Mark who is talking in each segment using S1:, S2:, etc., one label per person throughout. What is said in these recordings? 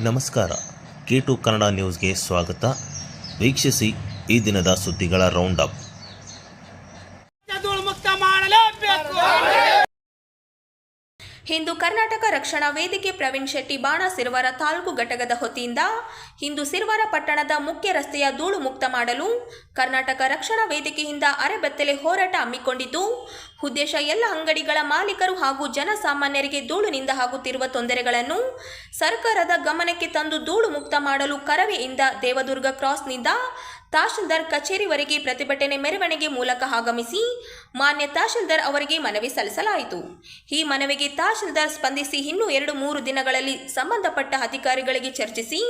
S1: ನಮಸ್ಕಾರ. K2 ಕನ್ನಡ ನ್ಯೂಸ್ಗೆ ಸ್ವಾಗತ. ವೀಕ್ಷಿಸಿ ಈ ದಿನದ ಸುದ್ದಿಗಳ ರೌಂಡ್ ಅಪ್.
S2: ಹಿಂದೂ ಕರ್ನಾಟಕ ರಕ್ಷಣಾ ವೇದಿಕೆ ಪ್ರವೀಣ್ ಶೆಟ್ಟಿ ಬಾಣಸಿರವಾರ ತಾಲೂಕು ಘಟಕದ ವತಿಯಿಂದ ಹಿಂದೂ ಸಿರವಾರ ಪಟ್ಟಣದ ಮುಖ್ಯ ರಸ್ತೆಯ ಧೂಳು ಮುಕ್ತ ಮಾಡಲು ಕರ್ನಾಟಕ ರಕ್ಷಣಾ ವೇದಿಕೆಯಿಂದ ಅರೆಬೆತ್ತಲೆ ಹೋರಾಟ ಹಮ್ಮಿಕೊಂಡಿದ್ದು, ಉದ್ದೇಶ ಎಲ್ಲ ಅಂಗಡಿಗಳ ಮಾಲೀಕರು ಹಾಗೂ ಜನಸಾಮಾನ್ಯರಿಗೆ ಧೂಳಿನಿಂದ ಆಗುತ್ತಿರುವ ತೊಂದರೆಗಳನ್ನು ಸರ್ಕಾರದ ಗಮನಕ್ಕೆ ತಂದು ಧೂಳು ಮುಕ್ತ ಮಾಡಲು ಕರವೆಯಿಂದ ದೇವದುರ್ಗ ಕ್ರಾಸ್ನಿಂದ ತಹಶೀಲ್ದಾರ್ ಕಚೇರಿವರೆಗೆ ಪ್ರತಿಭಟನೆ ಮೆರವಣಿಗೆ ಮೂಲಕ ಆಗಮಿಸಿ ಮಾನ್ಯ ತಹಶೀಲ್ದಾರ್ ಅವರಿಗೆ ಮನವಿ ಸಲ್ಲಿಸಲಾಯಿತು. ಈ ಮನವಿಗೆ ತಹಶೀಲ್ದಾರ್ ಸ್ಪಂದಿಸಿ ಇನ್ನೂ 2-3 ದಿನಗಳಲ್ಲಿ ಸಂಬಂಧಪಟ್ಟ ಅಧಿಕಾರಿಗಳಿಗೆ ಚರ್ಚಿಸಿ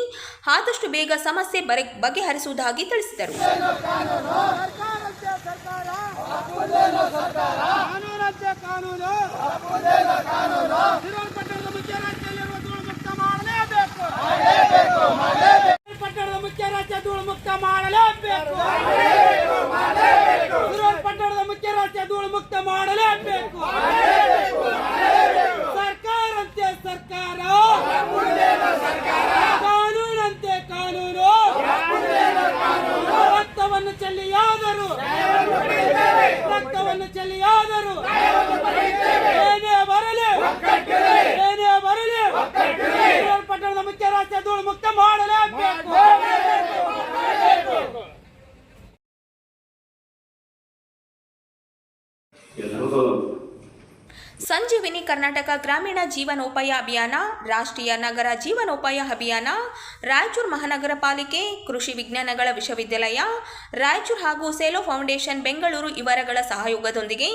S2: ಆದಷ್ಟು ಬೇಗ ಸಮಸ್ಯೆ ಬಗೆಹರಿಸುವುದಾಗಿ ತಿಳಿಸಿದರು.
S3: ಧೂಳು ಮುಕ್ತ ಮಾಡಲೇಬೇಕು. ಪಟ್ಟಣದ ಮುಖ್ಯ ರಸ್ತೆ ಧೂಳು ಮುಕ್ತ ಮಾಡಲೇಬೇಕು. ಸರ್ಕಾರಂತೆ ಸರ್ಕಾರ, ಕಾನೂನಂತೆ ಕಾನೂನು. ರಕ್ತವನ್ನು ಚೆಲ್ಲಿಯಾದರೂ ಏನೇ ಬರಲಿ ಪಟ್ಟಣದ ಮುಖ್ಯ ರಸ್ತೆ ಧೂಳು ಮುಕ್ತ ಮಾಡಲೇಬೇಕು.
S2: ಸಂಜೀವಿನಿ ಕರ್ನಾಟಕ ಗ್ರಾಮೀಣ ಜೀವನೋಪಾಯ ಅಭಿಯಾನ, ರಾಷ್ಟ್ರೀಯ ನಗರ ಜೀವನೋಪಾಯ ಅಭಿಯಾನ, ರಾಯಚೂರು ಮಹಾನಗರ ಪಾಲಿಕೆ, ಕೃಷಿ ವಿಜ್ಞಾನಗಳ ವಿಶ್ವವಿದ್ಯಾಲಯ ರಾಯಚೂರು ಹಾಗೂ ಸೆಲೋ ಫೌಂಡೇಶನ್ ಬೆಂಗಳೂರು ಇವರಗಳ ಸಹಯೋಗದೊಂದಿಗೆ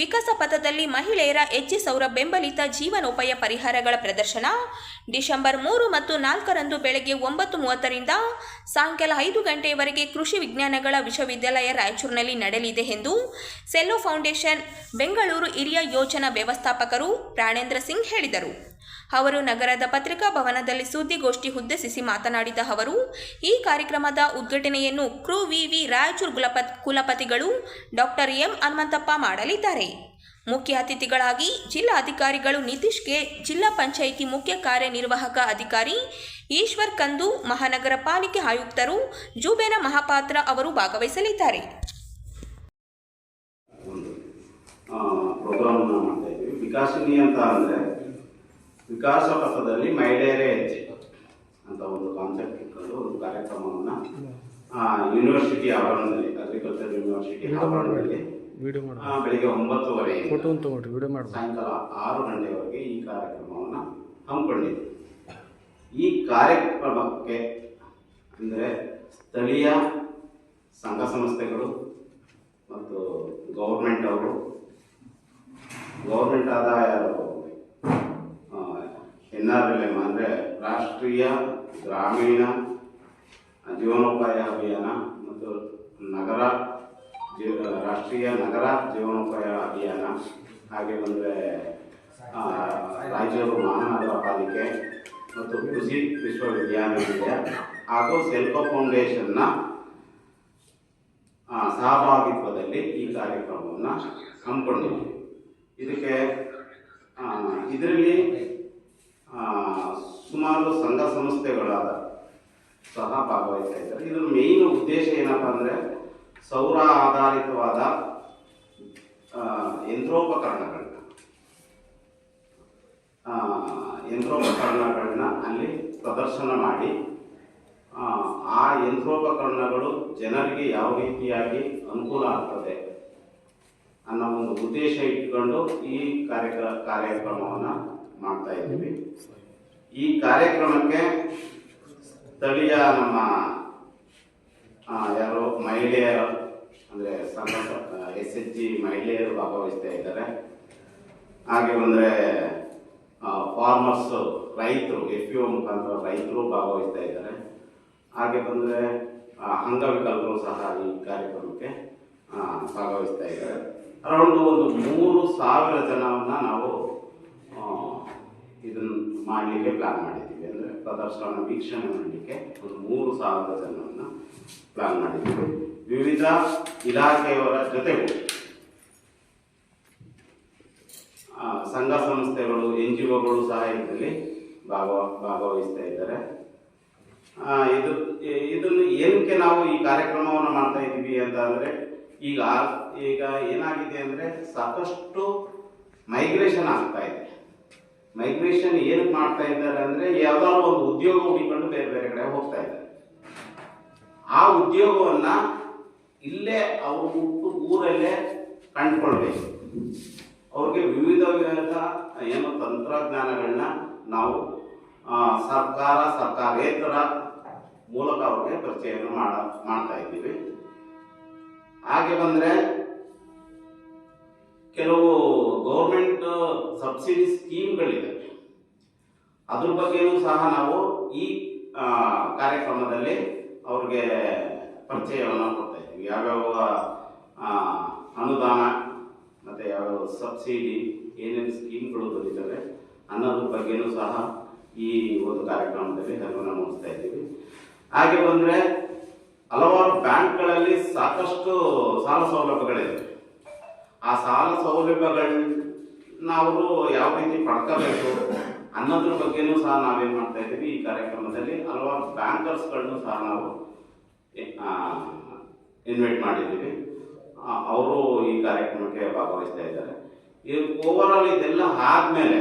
S2: ವಿಕಾಸ ಪಥದಲ್ಲಿ ಮಹಿಳೆಯರ ಹೆಜ್ಜೆ ಸೌರ ಬೆಂಬಲಿತ ಜೀವನೋಪಾಯ ಪರಿಹಾರಗಳ ಪ್ರದರ್ಶನ ಡಿಸೆಂಬರ್ 3 ಮತ್ತು 4ರಂದು ಬೆಳಗ್ಗೆ 9:30ರಿಂದ ಸಾಯಂಕಾಲ 5 ಗಂಟೆಯವರೆಗೆ ಕೃಷಿ ವಿಜ್ಞಾನಗಳ ವಿಶ್ವವಿದ್ಯಾಲಯ ರಾಯಚೂರಿನಲ್ಲಿ ನಡೆಯಲಿದೆ ಎಂದು ಸೆಲೋ ಫೌಂಡೇಶನ್ ಬೆಂಗಳೂರು ಹಿರಿಯ ಯೋಜನಾ ವ್ಯವಸ್ಥಾಪಕರು ಪ್ರಾಣೇಂದ್ರ ಸಿಂಗ್ ಹೇಳಿದರು. ಅವರು ನಗರದ ಪತ್ರಿಕಾ ಭವನದಲ್ಲಿ ಸುದ್ದಿಗೋಷ್ಠಿ ಉದ್ದೇಶಿಸಿ ಮಾತನಾಡಿದ ಅವರು, ಈ ಕಾರ್ಯಕ್ರಮದ ಉದ್ಘಾಟನೆಯನ್ನು ಕೃ ವಿ ರಾಯಚೂರು ಕುಲಪತಿಗಳು ಡಾಕ್ಟರ್ ಎಂ ಹನುಮಂತಪ್ಪ ಮಾಡಲಿದ್ದಾರೆ. ಮುಖ್ಯ ಅತಿಥಿಗಳಾಗಿ ಜಿಲ್ಲಾ ಅಧಿಕಾರಿಗಳು ನಿತೀಶ್ ಕೆ, ಜಿಲ್ಲಾ ಪಂಚಾಯಿತಿ ಮುಖ್ಯ ಕಾರ್ಯನಿರ್ವಾಹಕ ಅಧಿಕಾರಿ ಈಶ್ವರ್ ಕಂದು, ಮಹಾನಗರ ಪಾಲಿಕೆ ಆಯುಕ್ತರು ಜುಬೇನ ಮಹಾಪಾತ್ರ ಅವರು ಭಾಗವಹಿಸಲಿದ್ದಾರೆ.
S4: ಪ್ರೋಗ್ರಾಮ್ ಮಾಡ್ತಾ ಇದ್ದೀವಿ. ವಿಕಾಸಿನಿ ಅಂತ ಅಂದರೆ ವಿಕಾಸ ಪಥದಲ್ಲಿ ಮಹಿಳೆಯರೇ ಹೆಜ್ಜೆ ಅಂತ ಒಂದು ಕಾನ್ಸೆಪ್ಟ್ ಇಟ್ಕೊಂಡು ಒಂದು ಕಾರ್ಯಕ್ರಮವನ್ನು ಯೂನಿವರ್ಸಿಟಿ ಆವರಣದಲ್ಲಿ, ಅಗ್ರಿಕಲ್ಚರ್ ಯೂನಿವರ್ಸಿಟಿ ಆವರಣದಲ್ಲಿ ಬೆಳಿಗ್ಗೆ 9:30 ಸಾಯಂಕಾಲ 6 ಗಂಟೆವರೆಗೆ ಈ ಕಾರ್ಯಕ್ರಮವನ್ನು ಹಮ್ಮಿಕೊಂಡಿದ್ದೀವಿ. ಈ ಕಾರ್ಯಕ್ರಮಕ್ಕೆ ಅಂದರೆ ಸ್ಥಳೀಯ ಸಂಘ ಸಂಸ್ಥೆಗಳು ಮತ್ತು ಗೌರ್ಮೆಂಟ್ ಅವರು, ಗೌರ್ಮೆಂಟ್ ಆದಾಯ NRLM ಅಂದರೆ ರಾಷ್ಟ್ರೀಯ ಗ್ರಾಮೀಣ ಜೀವನೋಪಾಯ ಅಭಿಯಾನ ಮತ್ತು ರಾಷ್ಟ್ರೀಯ ನಗರ ಜೀವನೋಪಾಯ ಅಭಿಯಾನ, ಹಾಗೆ ಬಂದರೆ ರಾಯಚೂರು ಮಹಾನಗರ ಪಾಲಿಕೆ ಮತ್ತು ಕೃಷಿ ವಿಶ್ವವಿದ್ಯಾನಿಲಯ ಹಾಗೂ ಸೆಲ್ಕೋ ಫೌಂಡೇಶನ್ನ ಸಹಭಾಗಿತ್ವದಲ್ಲಿ ಈ ಕಾರ್ಯಕ್ರಮವನ್ನು ಹಮ್ಮಿಕೊಂಡಿದ್ದೀವಿ. ಇದರಲ್ಲಿ ಸುಮಾರು ಸಂಘ ಸಂಸ್ಥೆಗಳಾದ ಸಹ ಭಾಗವಹಿಸ್ತಾ ಇದ್ದಾರೆ. ಇದರ ಮೇಯ್ನ್ ಉದ್ದೇಶ ಏನಪ್ಪ ಅಂದರೆ ಸೌರ ಆಧಾರಿತವಾದ ಯಂತ್ರೋಪಕರಣಗಳನ್ನ ಅಲ್ಲಿ ಪ್ರದರ್ಶನ ಮಾಡಿ ಆ ಯಂತ್ರೋಪಕರಣಗಳು ಜನರಿಗೆ ಯಾವ ರೀತಿಯಾಗಿ ಅನುಕೂಲ ಆಗ್ತದೆ ಅನ್ನೋ ಒಂದು ಉದ್ದೇಶ ಇಟ್ಕೊಂಡು ಈ ಕಾರ್ಯಕ್ರಮವನ್ನು ಮಾಡ್ತಾ ಇದ್ದೀವಿ. ಈ ಕಾರ್ಯಕ್ರಮಕ್ಕೆ ಸ್ಥಳೀಯ ನಮ್ಮ ಯಾರು ಮಹಿಳೆಯರು ಅಂದರೆ SHG ಮಹಿಳೆಯರು ಭಾಗವಹಿಸ್ತಾ ಇದ್ದಾರೆ. ಹಾಗೆ ಬಂದರೆ ಫಾರ್ಮರ್ಸ್, ರೈತರು, FPO ಮುಖಾಂತರ ರೈತರು ಭಾಗವಹಿಸ್ತಾ ಇದ್ದಾರೆ. ಹಾಗೆ ಬಂದರೆ ಅಂಗವಿಕಲರು ಸಹ ಈ ಕಾರ್ಯಕ್ರಮಕ್ಕೆ ಭಾಗವಹಿಸ್ತಾ ಇದ್ದಾರೆ. ಅರೌಂಡ್ ಒಂದು 3,000 ಜನವನ್ನು ನಾವು ಇದನ್ನು ಮಾಡಲಿಕ್ಕೆ ಪ್ಲಾನ್ ಮಾಡಿದ್ದೀವಿ. ಅಂದರೆ ಪ್ರದರ್ಶನ ವೀಕ್ಷಣೆ ಮಾಡಲಿಕ್ಕೆ ಒಂದು 3,000 ಜನವನ್ನು ಪ್ಲಾನ್ ಮಾಡಿದ್ದೀವಿ. ವಿವಿಧ ಇಲಾಖೆಯವರ ಜೊತೆಗೂ ಸಂಘ ಸಂಸ್ಥೆಗಳು, NGOಗಳು ಸಹ ಇದರಲ್ಲಿ ಭಾಗವಹಿಸ್ತಾ ಇದ್ದಾರೆ. ಇದನ್ನು ಏನಕ್ಕೆ ನಾವು ಈ ಕಾರ್ಯಕ್ರಮವನ್ನು ಮಾಡ್ತಾ ಇದ್ದೀವಿ ಅಂತ ಅಂದರೆ ಈಗ ಏನಾಗಿದೆ ಅಂದರೆ ಸಾಕಷ್ಟು ಮೈಗ್ರೇಷನ್ ಆಗ್ತಾ ಇದೆ. ಮೈಗ್ರೇಷನ್ ಏನಕ್ಕೆ ಮಾಡ್ತಾ ಇದ್ದಾರೆ ಅಂದರೆ ಯಾವ್ದಾದ್ರು ಒಂದು ಉದ್ಯೋಗ ಹುಡಿಕೊಂಡು ಬೇರೆ ಬೇರೆ ಕಡೆ ಹೋಗ್ತಾ ಇದ್ದಾರೆ. ಆ ಉದ್ಯೋಗವನ್ನ ಇಲ್ಲೇ ಅವರು ಊರಲ್ಲೇ ಕಂಡುಕೊಳ್ಬೇಕು. ಅವ್ರಿಗೆ ವಿವಿಧ ಏನು ತಂತ್ರಜ್ಞಾನಗಳನ್ನ ನಾವು ಸರ್ಕಾರೇತರ ಮೂಲಕ ಅವ್ರಿಗೆ ಪರಿಚಯವನ್ನು ಮಾಡ್ತಾ ಇದ್ದೀವಿ. ಹಾಗೆ ಬಂದರೆ ಕೆಲವು ಗೌರ್ಮೆಂಟ್ ಸಬ್ಸಿಡಿ ಸ್ಕೀಮ್ಗಳಿದೆ, ಅದ್ರ ಬಗ್ಗೆನೂ ಸಹ ನಾವು ಈ ಕಾರ್ಯಕ್ರಮದಲ್ಲಿ ಅವ್ರಿಗೆ ಪರಿಚಯವನ್ನು ಕೊಡ್ತಾ ಇದ್ದೀವಿ. ಯಾವ್ಯಾವ ಅನುದಾನ ಮತ್ತು ಯಾವ್ಯಾವ ಸಬ್ಸಿಡಿ ಏನೇನು ಸ್ಕೀಮ್ಗಳು ಬಂದಿದ್ದಾವೆ ಅನ್ನೋದ್ರ ಬಗ್ಗೆನೂ ಸಹ ಈ ಒಂದು ಕಾರ್ಯಕ್ರಮದಲ್ಲಿ ಅರಿವನ್ನು ಮೂಡಿಸ್ತಾ ಇದ್ದೀವಿ. ಹಾಗೆ ಬಂದರೆ ಹಲವಾರು ಬ್ಯಾಂಕ್ಗಳಲ್ಲಿ ಸಾಕಷ್ಟು ಸಾಲ ಸೌಲಭ್ಯಗಳಿವೆ. ಆ ಸಾಲ ಸೌಲಭ್ಯಗಳನ್ನ ಅವರು ಯಾವ ರೀತಿ ಪಡ್ಕೋಬೇಕು ಅನ್ನೋದ್ರ ಬಗ್ಗೆನೂ ಸಹ ನಾವೇನು ಮಾಡ್ತಾ ಇದ್ದೀವಿ ಈ ಕಾರ್ಯಕ್ರಮದಲ್ಲಿ ಹಲವಾರು ಬ್ಯಾಂಕರ್ಸ್ಗಳನ್ನು ಸಹ ನಾವು ಇನ್ವೈಟ್ ಮಾಡಿದ್ದೀವಿ. ಅವರು ಈ ಕಾರ್ಯಕ್ರಮಕ್ಕೆ ಭಾಗವಹಿಸ್ತಾ ಇದ್ದಾರೆ. ಓವರಾಲ್ ಇದೆಲ್ಲ ಆದಮೇಲೆ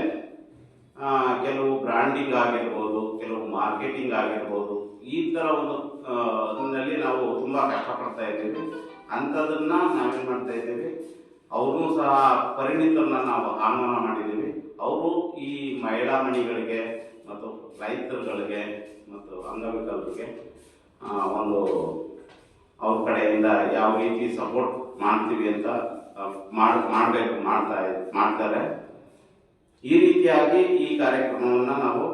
S4: ಕೆಲವು ಬ್ರ್ಯಾಂಡಿಂಗ್ ಆಗಿರ್ಬೋದು, ಕೆಲವು ಮಾರ್ಕೆಟಿಂಗ್ ಆಗಿರ್ಬೋದು, ಈ ಥರ ಒಂದು ನಲ್ಲಿ ನಾವು ತುಂಬ ಕಷ್ಟಪಡ್ತಾ ಇದ್ದೀವಿ. ಅಂಥದನ್ನ ನಾವೇನು ಮಾಡ್ತಾ ಇದ್ದೀವಿ, ಅವ್ರೂ ಸಹ ಪರಿಣಿತರನ್ನ ನಾವು ಆಹ್ವಾನ ಮಾಡಿದ್ದೀವಿ. ಅವರು ಈ ಮಹಿಳಾ ಮಣಿಗಳಿಗೆ ಮತ್ತು ರೈತರುಗಳಿಗೆ ಮತ್ತು ಅಂಗವಿಕಲರಿಗೆ ಒಂದು ಅವ್ರ ಕಡೆಯಿಂದ ಯಾವ ರೀತಿ ಸಪೋರ್ಟ್ ಮಾಡ್ತೀವಿ ಅಂತ ಮಾಡ್ತಾರೆ. ಈ ರೀತಿಯಾಗಿ ಈ ಕಾರ್ಯಕ್ರಮವನ್ನು ನಾವು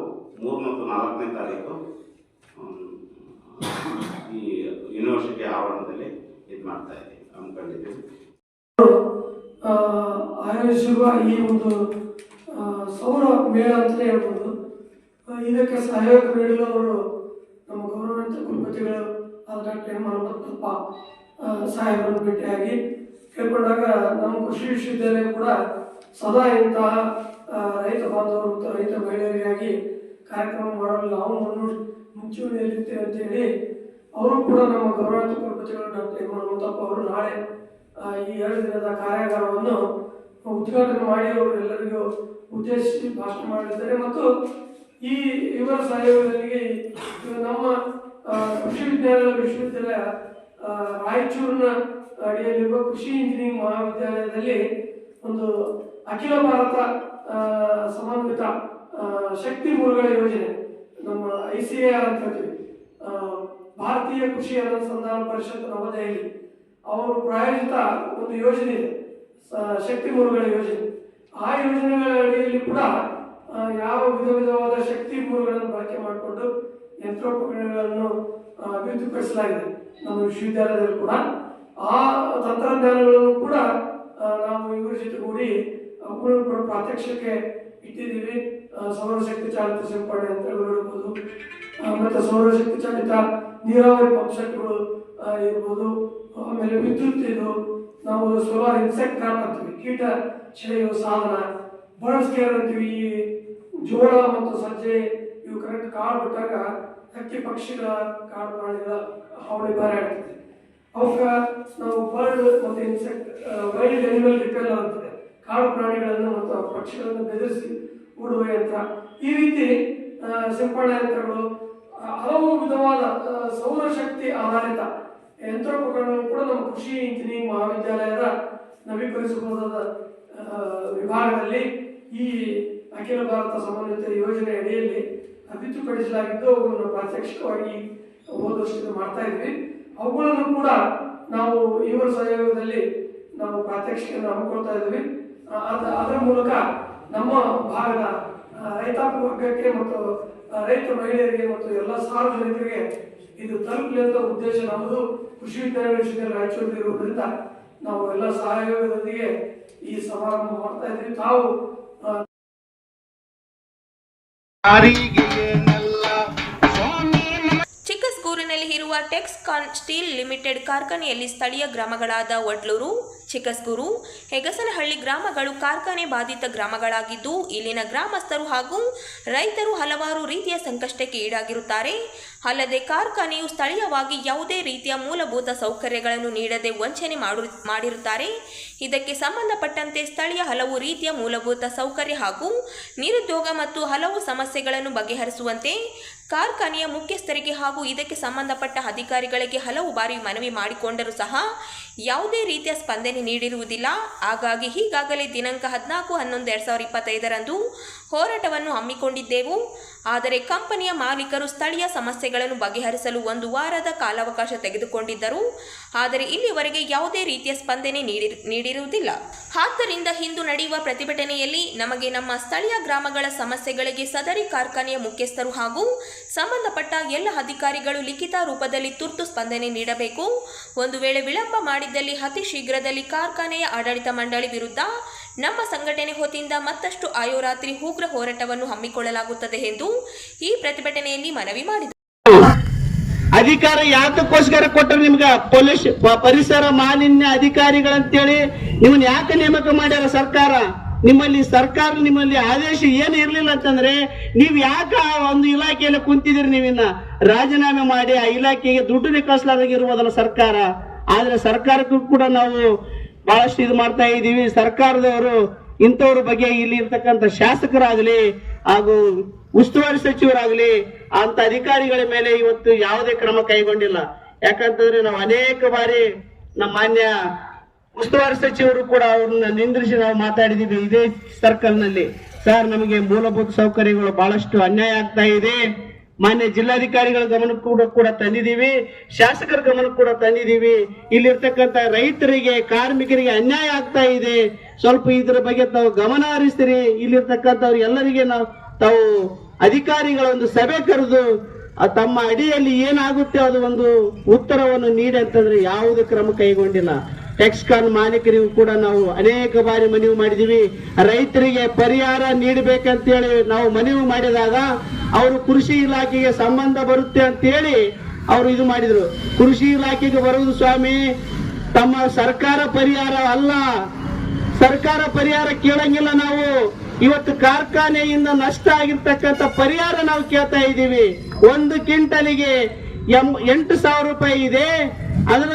S4: 3 ಮತ್ತು 4ನೇ ತಾರೀಕು ಈ ಯೂನಿವರ್ಸಿಟಿ ಆವರಣದಲ್ಲಿ ಹಮ್ಮಿಕೊಂಡಿದ್ದೀವಿ.
S5: ಆಯೋಜಿಸಿರುವ ಈ ಒಂದು ಸೌರ ಮೇಳ ಅಂತಲೇ ಹೇಳ್ಬೋದು. ಇದಕ್ಕೆ ಸಹಯೋಗ ನೀಡಿದವರು ನಮ್ಮ ಗೌರವಾನ್ವಿತ ಕುಲಪತಿಗಳು ಡಾಕ್ಟರ್ ಎಂ ಹನುಮಂತಪ್ಪ ಸಾಹೇಬರನ್ನು ಭೇಟಿಯಾಗಿ ಕೇಳ್ಕೊಂಡಾಗ ನಮ್ಮ ಕೃಷಿ ವಿಶ್ವವಿದ್ಯಾಲಯ ಕೂಡ ಸದಾ ಇಂತಹ ರೈತ ಬಾಂಧವರು ಮತ್ತು ರೈತ ಮಹಿಳೆಯರಿಗಾಗಿ ಕಾರ್ಯಕ್ರಮ ಮಾಡಲು ನಾವು ಮುಂಚೂಣಿಯಲ್ಲಿರ್ತೇವೆ ಅಂತ ಹೇಳಿ ಅವರು ಕೂಡ ನಮ್ಮ ಗೌರವಾನ್ವಿತ ಕುಲಪತಿಗಳು ಡಾಕ್ಟರ್ ಎಂ ಹನುಮಂತಪ್ಪ ಅವರು ನಾಳೆ ಈ 2 ದಿನದ ಕಾರ್ಯಾಗಾರವನ್ನು ಉದ್ಘಾಟನೆ ಮಾಡಿ ಅವರು ಎಲ್ಲರಿಗೂ ಉದ್ದೇಶಿಸಿ ಭಾಷಣ ಮಾಡಲಿದ್ದಾರೆ. ಮತ್ತು ಈ ಇವರ ಸಹಯೋಗದೊಂದಿಗೆ ನಮ್ಮ ಕೃಷಿ ವಿಶ್ವವಿದ್ಯಾಲಯ ರಾಯಚೂರಿನ ಅಡಿಯಲ್ಲಿರುವ ಕೃಷಿ ಇಂಜಿನಿಯರಿಂಗ್ ಮಹಾವಿದ್ಯಾಲಯದಲ್ಲಿ ಒಂದು ಅಖಿಲ ಭಾರತ ಸಮನ್ವಿತ ಶಕ್ತಿ ಮೂಲಗಳ ಯೋಜನೆ, ನಮ್ಮ ICAR ಅಂತ ಹೇಳ್ತೀವಿ, ಭಾರತೀಯ ಕೃಷಿ ಅನುಸಂಧಾನ ಪರಿಷತ್ ನವದೆಹಲಿ ಅವರು ಪ್ರಾಯೋಜಿತ ಒಂದು ಯೋಜನೆ ಇದೆ, ಶಕ್ತಿ ಮೂಲಗಳ ಯೋಜನೆ. ಆ ಯೋಜನೆಗಳ ಅಡಿಯಲ್ಲಿ ಕೂಡ ಯಾವ ವಿಧವಾದ ಶಕ್ತಿ ಮೂಲಗಳನ್ನು ಬಳಕೆ ಮಾಡಿಕೊಂಡು ಯಂತ್ರೋಪಕರಣಗಳನ್ನು ಅಭಿವೃದ್ಧಿಪಡಿಸಲಾಗಿದೆ ನಮ್ಮ ವಿಶ್ವವಿದ್ಯಾಲಯದಲ್ಲಿ ಕೂಡ. ಆ ತಂತ್ರಜ್ಞಾನಗಳನ್ನು ಕೂಡ ನಾವು ಇವರ ಜೊತೆ ಕೂಡಿ ಅವುಗಳನ್ನು ಕೂಡ ಪ್ರಾತ್ಯಕ್ಷಿಕೆ ಇಟ್ಟಿದ್ದೀವಿ. ಸೌರಶಕ್ತಿ ಚಾಲಿತ ಸಿಂಪಡಣೆ ಯಂತ್ರಗಳು ಇರ್ಬೋದು, ಮತ್ತು ಸೌರಶಕ್ತಿ ಚಾಲಿತ ನೀರಾವರಿ ಪಂಪ್ಸೆಟ್ಗಳು ಇರ್ಬೋದು, ಆಮೇಲೆ ವಿದ್ಯುತ್ ಇದು ನಾವು ಸೋಲಾರ್ ಇನ್ಸೆಕ್ಟ್ ಟ್ರಾಪ್ ಅಂತೀವಿ, ಕೀಟ ಸೆಳೆಯುವ ಸಾಧನ, ಬರ್ಡ್ ಸ್ಕೇರ್ ಅಂತೀವಿ. ಈ ಜೋಳ ಮತ್ತು ಸಜ್ಜೆ ಇವು ಕರೆಕ್ಟ್ ಕಾಳು ಬಿಟ್ಟಾಗ ಹಕ್ಕಿ ಪಕ್ಷಿಗಳ ಕಾಡು ಪ್ರಾಣಿಗಳ ಹಾವಳಿ ಬಾರಿ ಆಗ್ತದೆ. ಅವಕ್ಕೆ ನಾವು ಬರ್ಡ್ ಮತ್ತು ಇನ್ಸೆಕ್ಟ್ ವೈಲ್ಡ್ ಅನಿಮಲ್ ರಿಪೆಲ್ಲರ್ ಅಂತಿದೆ, ಕಾಡು ಪ್ರಾಣಿಗಳನ್ನು ಮತ್ತು ಪಕ್ಷಿಗಳನ್ನು ಬೆದರಿಸಿ ಓಡುವ ಯಂತ್ರ. ಈ ರೀತಿ ಸಿಂಪಡಣಾ ಯಂತ್ರಗಳು, ಹಲವು ವಿಧವಾದ ಸೌರಶಕ್ತಿ ಆಧಾರಿತ ಯಂತ್ರೋಪಕರಣಗಳು ಕೂಡ ನಮ್ಮ ಕೃಷಿ ಇಂಜಿನಿಯರಿಂಗ್ ಮಹಾವಿದ್ಯಾಲಯದ ನವೀಕರಿಸಬಹುದಾದ ವಿಭಾಗದಲ್ಲಿ ಈ ಅಖಿಲ ಭಾರತ ಸಮನ್ವಿತ ಯೋಜನೆ ಅಡಿಯಲ್ಲಿ ಅಭಿವೃದ್ಧಿಪಡಿಸಲಾಗಿದ್ದು ಅವುಗಳನ್ನು ಪ್ರಾತ್ಯಕ್ಷಿಕವಾಗಿ ಹೋದ ವರ್ಷದಿಂದ ಮಾಡ್ತಾ ಇದ್ವಿ. ಅವುಗಳನ್ನು ಕೂಡ ನಾವು ಇವರ ಸಹಯೋಗದಲ್ಲಿ ನಾವು ಪ್ರಾತ್ಯಕ್ಷಿಕೆಯನ್ನು ಹಮ್ಮಿಕೊಳ್ತಾ ಇದ್ವಿ. ಅದರ ಮೂಲಕ ನಮ್ಮ ಭಾಗದ ರೈತಾಪಿ ವರ್ಗಕ್ಕೆ ಮತ್ತು ರೈತ ಮಹಿಳೆಯರಿಗೆ ಮತ್ತು ಎಲ್ಲ ಸಾರ್ವಜನಿಕರಿಗೆ ಇದು ತಲುಪಲಿ ಅಂತ ಉದ್ದೇಶ ನಮ್ಮದು. ಕೃಷಿ ವಿಶ್ವವಿದ್ಯಾಲಯ ರಾಯಚೂರು ಇರುವುದರಿಂದ ನಾವು ಎಲ್ಲ ಸಹಯೋಗದೊಂದಿಗೆ ಈ ಸಮಾರಂಭ ಮಾಡ್ತಾ ಇದ್ವಿ. ತಾವು
S2: ಚಿಕ್ಕಸ್ಗೂರಿನಲ್ಲಿ ಇರುವ ಟೆಕ್ಸ್ಕಾನ್ ಸ್ಟೀಲ್ ಲಿಮಿಟೆಡ್ ಕಾರ್ಖಾನೆಯಲ್ಲಿ ಸ್ಥಳೀಯ ಗ್ರಾಮಗಳಾದ ವಡ್ಲೂರು, ಚಿಕ್ಕಸ್ಗೂರು, ಹೆಗಸನಹಳ್ಳಿ ಗ್ರಾಮಗಳು ಕಾರ್ಖಾನೆ ಬಾಧಿತ ಗ್ರಾಮಗಳಾಗಿದ್ದು ಇಲ್ಲಿನ ಗ್ರಾಮಸ್ಥರು ಹಾಗೂ ರೈತರು ಹಲವಾರು ರೀತಿಯ ಸಂಕಷ್ಟಕ್ಕೆ ಈಡಾಗಿರುತ್ತಾರೆ. ಅಲ್ಲದೆ ಕಾರ್ಖಾನೆಯು ಸ್ಥಳೀಯವಾಗಿ ಯಾವುದೇ ರೀತಿಯ ಮೂಲಭೂತ ಸೌಕರ್ಯಗಳನ್ನು ನೀಡದೆ ವಂಚನೆ ಮಾಡಿರುತ್ತಾರೆ. ಇದಕ್ಕೆ ಸಂಬಂಧಪಟ್ಟಂತೆ ಸ್ಥಳೀಯ ಹಲವು ರೀತಿಯ ಮೂಲಭೂತ ಸೌಕರ್ಯ ಹಾಗೂ ನಿರುದ್ಯೋಗ ಮತ್ತು ಹಲವು ಸಮಸ್ಯೆಗಳನ್ನು ಬಗೆಹರಿಸುವಂತೆ ಕಾರ್ಖಾನೆಯ ಮುಖ್ಯಸ್ಥರಿಗೆ ಹಾಗೂ ಇದಕ್ಕೆ ಸಂಬಂಧಪಟ್ಟ ಅಧಿಕಾರಿಗಳಿಗೆ ಹಲವು ಬಾರಿ ಮನವಿ ಮಾಡಿಕೊಂಡರೂ ಸಹ ಯಾವುದೇ ರೀತಿಯ ಸ್ಪಂದನೆ ನೀಡಿರುವುದಿಲ್ಲ. ಹಾಗಾಗಿ ಈಗಾಗಲೇ ದಿನಾಂಕ 14/11/2025 ಹೋರಾಟವನ್ನು ಹಮ್ಮಿಕೊಂಡಿದ್ದೆವು. ಆದರೆ ಕಂಪನಿಯ ಮಾಲೀಕರು ಸ್ಥಳೀಯ ಸಮಸ್ಯೆಗಳನ್ನು ಬಗೆಹರಿಸಲು 1 ವಾರದ ಕಾಲಾವಕಾಶ ತೆಗೆದುಕೊಂಡಿದ್ದರು. ಆದರೆ ಇಲ್ಲಿವರೆಗೆ ಯಾವುದೇ ರೀತಿಯ ಸ್ಪಂದನೆ ನೀಡಿರುವುದಿಲ್ಲ. ಆದ್ದರಿಂದ ಇಂದು ನಡೆಯುವ ಪ್ರತಿಭಟನೆಯಲ್ಲಿ ನಮಗೆ ನಮ್ಮ ಸ್ಥಳೀಯ ಗ್ರಾಮಗಳ ಸಮಸ್ಯೆಗಳಿಗೆ ಸದರಿ ಕಾರ್ಖಾನೆಯ ಮುಖ್ಯಸ್ಥರು ಹಾಗೂ ಸಂಬಂಧಪಟ್ಟ ಎಲ್ಲ ಅಧಿಕಾರಿಗಳು ಲಿಖಿತ ರೂಪದಲ್ಲಿ ತುರ್ತು ಸ್ಪಂದನೆ ನೀಡಬೇಕು. ಒಂದು ವೇಳೆ ವಿಳಂಬ ಮಾಡಿದ್ದಲ್ಲಿ ಅತಿ ಶೀಘ್ರದಲ್ಲಿ ಕಾರ್ಖಾನೆಯ ಆಡಳಿತ ಮಂಡಳಿ ವಿರುದ್ಧ ನಮ್ಮ ಸಂಘಟನೆ ವತಿಯಿಂದ ಮತ್ತಷ್ಟು ಆಯೋರಾತ್ರಿ ಉಗ್ರ ಹೋರಾಟವನ್ನು ಹಮ್ಮಿಕೊಳ್ಳಲಾಗುತ್ತದೆ ಎಂದು ಈ ಪ್ರತಿಭಟನೆಯಲ್ಲಿ ಮನವಿ ಮಾಡಿದರು.
S3: ಅಧಿಕಾರ ಯಾತಕ್ಕೋಸ್ಕರ ಕೊಟ್ಟರು ನಿಮ್ಗ? ಪೊಲೀಸ್ ಪರಿಸರ ಮಾಲಿನ್ಯ ಅಧಿಕಾರಿಗಳಂತೇಳಿ ನಿಮ್ಮನ್ನ ಯಾಕೆ ನೇಮಕ ಮಾಡ್ಯಾರ ಸರ್ಕಾರ? ನಿಮ್ಮಲ್ಲಿ ಆದೇಶ ಏನು ಇರ್ಲಿಲ್ಲ ಅಂತಂದ್ರೆ ನೀವ್ ಯಾಕ ಒಂದು ಇಲಾಖೆಯಲ್ಲಿ ಕುಂತಿದಿರಿ? ನೀವಿನ್ನ ರಾಜೀನಾಮೆ ಮಾಡಿ ಆ ಇಲಾಖೆಗೆ ದುಡ್ಡು ಕಳಿಸಲಾಗಿರುವುದಲ್ಲ ಸರ್ಕಾರ. ಆದ್ರೆ ಸರ್ಕಾರಕ್ಕೂ ಕೂಡ ನಾವು ಬಹಳಷ್ಟು ಇದು ಮಾಡ್ತಾ ಇದ್ದೀವಿ. ಸರ್ಕಾರದವರು ಇಂಥವ್ರ ಬಗ್ಗೆ ಇಲ್ಲಿ ಇರ್ತಕ್ಕಂಥ ಶಾಸಕರಾಗಲಿ ಹಾಗೂ ಉಸ್ತುವಾರಿ ಸಚಿವರಾಗಲಿ ಅಂತ ಅಧಿಕಾರಿಗಳ ಮೇಲೆ ಇವತ್ತು ಯಾವುದೇ ಕ್ರಮ ಕೈಗೊಂಡಿಲ್ಲ. ಯಾಕಂತಂದ್ರೆ ನಾವು ಅನೇಕ ಬಾರಿ ನಮ್ಮ ಮಾನ್ಯ ಉಸ್ತುವಾರಿ ಸಚಿವರು ಕೂಡ ಅವ್ರನ್ನ ನಿಂದ್ರಿಸಿ ನಾವು ಮಾತಾಡಿದೀವಿ ಇದೇ ಸರ್ಕಲ್ ನಲ್ಲಿ. ಸರ್, ನಮಗೆ ಮೂಲಭೂತ ಸೌಕರ್ಯಗಳು ಬಹಳಷ್ಟು ಅನ್ಯಾಯ ಆಗ್ತಾ ಇದೆ. ಮಾನ್ಯ ಜಿಲ್ಲಾಧಿಕಾರಿಗಳ ಗಮನಕ್ಕೂ ಕೂಡ ತಂದಿದ್ದೀವಿ, ಶಾಸಕರ ಗಮನಕ್ಕೆ ಕೂಡ ತಂದಿದ್ದೀವಿ. ಇಲ್ಲಿರ್ತಕ್ಕಂಥ ರೈತರಿಗೆ, ಕಾರ್ಮಿಕರಿಗೆ ಅನ್ಯಾಯ ಆಗ್ತಾ ಇದೆ. ಸ್ವಲ್ಪ ಇದ್ರ ಬಗ್ಗೆ ತಾವು ಗಮನ ಹರಿಸ್ತೀರಿ. ಇಲ್ಲಿರ್ತಕ್ಕಂಥವ್ರು ಎಲ್ಲರಿಗೆ ತಾವು ಅಧಿಕಾರಿಗಳ ಒಂದು ಸಭೆ ಕರೆದು ತಮ್ಮ ಅಡಿಯಲ್ಲಿ ಏನಾಗುತ್ತೆ ಅದು ಒಂದು ಉತ್ತರವನ್ನು ನೀಡಿ ಅಂತಂದ್ರೆ ಯಾವುದೇ ಕ್ರಮ ಕೈಗೊಂಡಿಲ್ಲ. ಟೆಕ್ಸ್ಕಾನ್ ಮಾಲೀಕರಿಗೂ ಕೂಡ ನಾವು ಅನೇಕ ಬಾರಿ ಮನವಿ ಮಾಡಿದೀವಿ. ರೈತರಿಗೆ ಪರಿಹಾರ ನೀಡಬೇಕಂತೇಳಿ ನಾವು ಮನವಿ ಮಾಡಿದಾಗ ಅವರು ಕೃಷಿ ಇಲಾಖೆಗೆ ಸಂಬಂಧ ಬರುತ್ತೆ ಅಂತೇಳಿ ಅವರು ಇದು ಮಾಡಿದ್ರು. ಕೃಷಿ ಇಲಾಖೆಗೆ ಬರುವುದು ಸ್ವಾಮಿ ತಮ್ಮ ಸರ್ಕಾರ ಪರಿಹಾರ ಅಲ್ಲ. ಸರ್ಕಾರ ಪರಿಹಾರ ಕೇಳಂಗಿಲ್ಲ. ನಾವು ಇವತ್ತು ಕಾರ್ಖಾನೆಯಿಂದ ನಷ್ಟ ಆಗಿರ್ತಕ್ಕಂಥ ಪರಿಹಾರ ನಾವು ಕೇಳ್ತಾ ಇದ್ದೀವಿ. 1 ಕ್ವಿಂಟಲಿಗೆ 8,000 ರೂಪಾಯಿ ಇದೆ. ಅದರ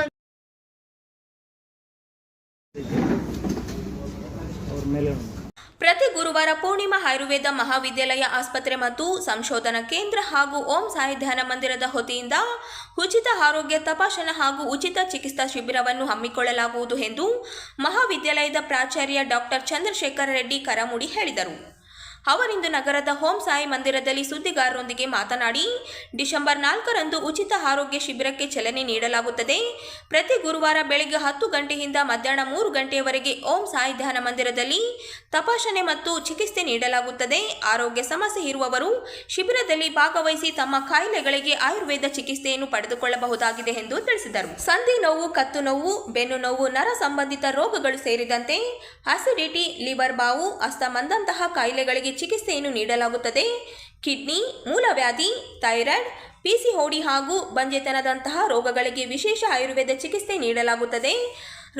S2: ಪ್ರತಿ ಗುರುವಾರ ಪೂರ್ಣಿಮಾ ಆಯುರ್ವೇದ ಮಹಾವಿದ್ಯಾಲಯ ಆಸ್ಪತ್ರೆ ಮತ್ತು ಸಂಶೋಧನಾ ಕೇಂದ್ರ ಹಾಗೂ ಓಂ ಸಾಯಿ ಧ್ಯಾನ ಮಂದಿರದ ವತಿಯಿಂದ ಉಚಿತ ಆರೋಗ್ಯ ತಪಾಸಣಾ ಹಾಗೂ ಉಚಿತ ಚಿಕಿತ್ಸಾ ಶಿಬಿರವನ್ನು ಹಮ್ಮಿಕೊಳ್ಳಲಾಗುವುದು ಎಂದು ಮಹಾವಿದ್ಯಾಲಯದ ಪ್ರಾಚಾರ್ಯ ಡಾಕ್ಟರ್ ಚಂದ್ರಶೇಖರ್ ರೆಡ್ಡಿ ಕರಮುಡಿ ಹೇಳಿದರು. ಅವರಿಂದು ನಗರದ ಓಂ ಸಾಯಿ ಮಂದಿರದಲ್ಲಿ ಸುದ್ದಿಗಾರರೊಂದಿಗೆ ಮಾತನಾಡಿ, ಡಿಸೆಂಬರ್ 4ರಂದು ಉಚಿತ ಆರೋಗ್ಯ ಶಿಬಿರಕ್ಕೆ ಚಾಲನೆ ನೀಡಲಾಗುತ್ತದೆ. ಪ್ರತಿ ಗುರುವಾರ ಬೆಳಗ್ಗೆ 10 ಗಂಟೆಯಿಂದ ಮಧ್ಯಾಹ್ನ 3 ಗಂಟೆಯವರೆಗೆ ಓಂ ಸಾಯಿ ಧ್ಯಾನ ಮಂದಿರದಲ್ಲಿ ತಪಾಸಣೆ ಮತ್ತು ಚಿಕಿತ್ಸೆ ನೀಡಲಾಗುತ್ತದೆ. ಆರೋಗ್ಯ ಸಮಸ್ಯೆ ಇರುವವರು ಶಿಬಿರದಲ್ಲಿ ಭಾಗವಹಿಸಿ ತಮ್ಮ ಕಾಯಿಲೆಗಳಿಗೆ ಆಯುರ್ವೇದ ಚಿಕಿತ್ಸೆಯನ್ನು ಪಡೆದುಕೊಳ್ಳಬಹುದಾಗಿದೆ ಎಂದು ತಿಳಿಸಿದರು. ಸಂಧಿ ನೋವು, ಕತ್ತು ನೋವು, ಬೆನ್ನು ನೋವು, ನರ ಸಂಬಂಧಿತ ರೋಗಗಳು ಸೇರಿದಂತೆ ಅಸಿಡಿಟಿ, ಲಿವರ್ ಬಾವು, ಅಸ್ತಮದಂತಹ ಕಾಯಿಲೆಗಳಿಗೆ ಚಿಕಿತ್ಸೆಯನ್ನು ನೀಡಲಾಗುತ್ತದೆ. ಕಿಡ್ನಿ, ಮೂಲವ್ಯಾಧಿ, ಥೈರಾಯ್ಡ್, ಪಿಸಿಒಡಿ ಹಾಗೂ ಬಂಜೆತನದಂತಹ ರೋಗಗಳಿಗೆ ವಿಶೇಷ ಆಯುರ್ವೇದ ಚಿಕಿತ್ಸೆ ನೀಡಲಾಗುತ್ತದೆ.